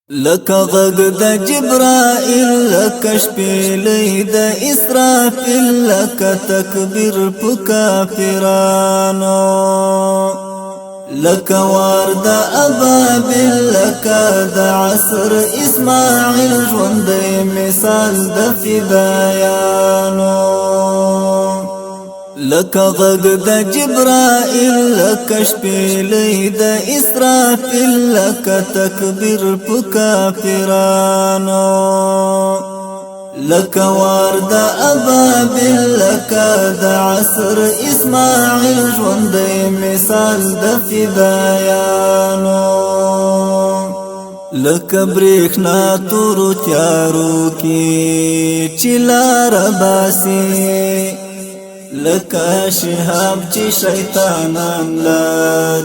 لك غږ د جبرائیل لك شپېلې د اسرافیل لك تکبیر په کافرانو لك وار د ابابیل لك د عصر اسماعیل ژوندی مثال د فدایانو لك غږ د جبرائیل لك شپېلې د اسرافیل لك تکبیر په کافرانو لك وار د ابابیل لك د عصر اسماعیل ژوندی مثال د فدایانو لك برېښنا تورو تیارو کې چې لار باسي لکه شهاب چې شیطانان له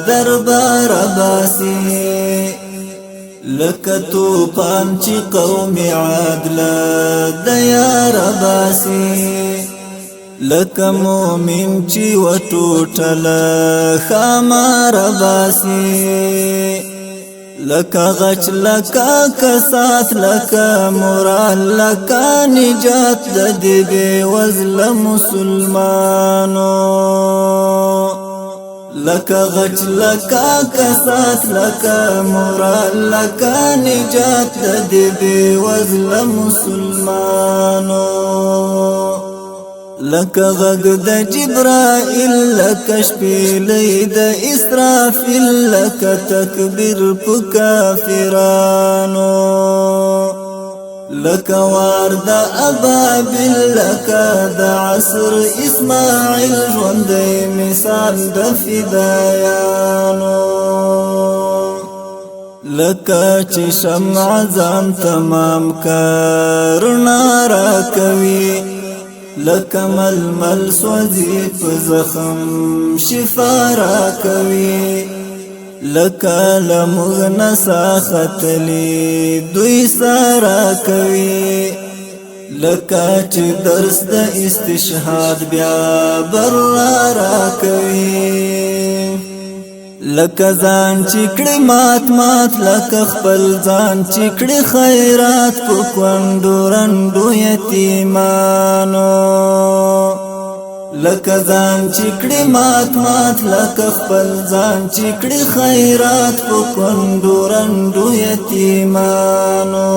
دربار باسي لکه توپان چې قوم عاد له دیار باسي لکه مؤمن چې وټوټله خامار باسي لکه غچ لکه کسات لکه مرال لکه نجات د دې بې وزله مسلمانو لکه غچ لکه کسات لکه مرال لکه نجات د دې بې وزله مسلمانو لك غږ د جبرائیل لك شپېلې د اسرافیل لك تکبیر په کافرانو لك وار د ابابیل لك د عصر اسماعیل ژوندی مثال د فدایانو لکه چې شمع ځان تمام کارنا را کوي لك ململ سوځي په زخم شفا را کوي لك لمغ نسا ختلی دوی سارا کوي لك چې درس د استشهاد بیا بر را کوي لك ځان چې کړي مات مات لك خپل ځان چې کړي خیرات په کونډو رنډو یتیمانو لك ځان چې کړي مات مات لك خپل ځان چې کړي خیرات په کونډو رنډو یتیمانو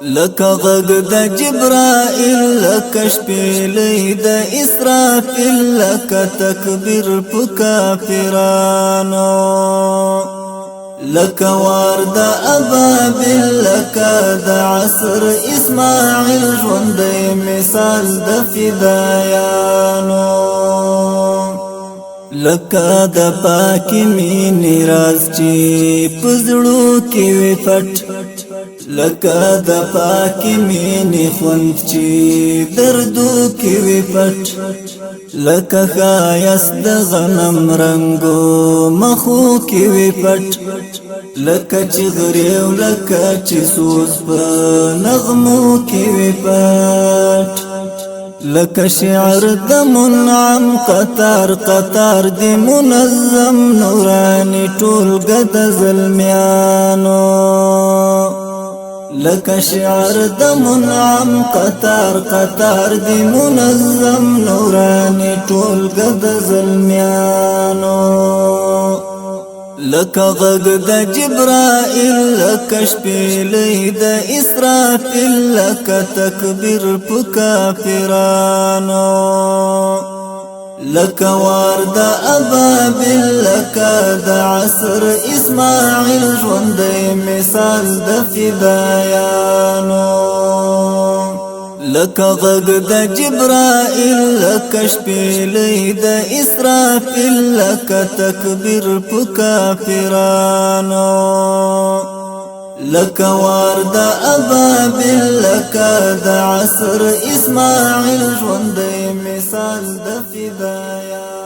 لك غږ د جبرائیل لك شپېلې د اسرافیل لك تکبیر په کافرانو لك وار د ابابیل لك د عصر اسماعیل ژوندی مثال د فدایانو لك د پاکی مینې راز چې په زړو کې وي پټ لك د پاکی مینې خوند چې دردو کې وي پټ لك ښایست د غنم رنګو مخو کې وي پټ لك چې غریو لك چې سوز په نغمو کې وي پټ لك شعر د منعم قطار قطار د منظم نورانی ټولګه د زلمیانو لك شعر د منعم قطار قطار د منظم نورانی ټولګه د زلمیانو لك غږ د جبرائیل لك شپېلې د اسرافیل لك تکبیر په کافرانو لك وار د ابابیل لك د عصر اسماعیل ژوندی مثال د فدایانو لك غږ د جبرائیل لك شپېلې د اسرافیل لك تکبیر په کافرانو لك وار د ابابیل لك د عصر اسماعیل ژوندی مثال د فدایانو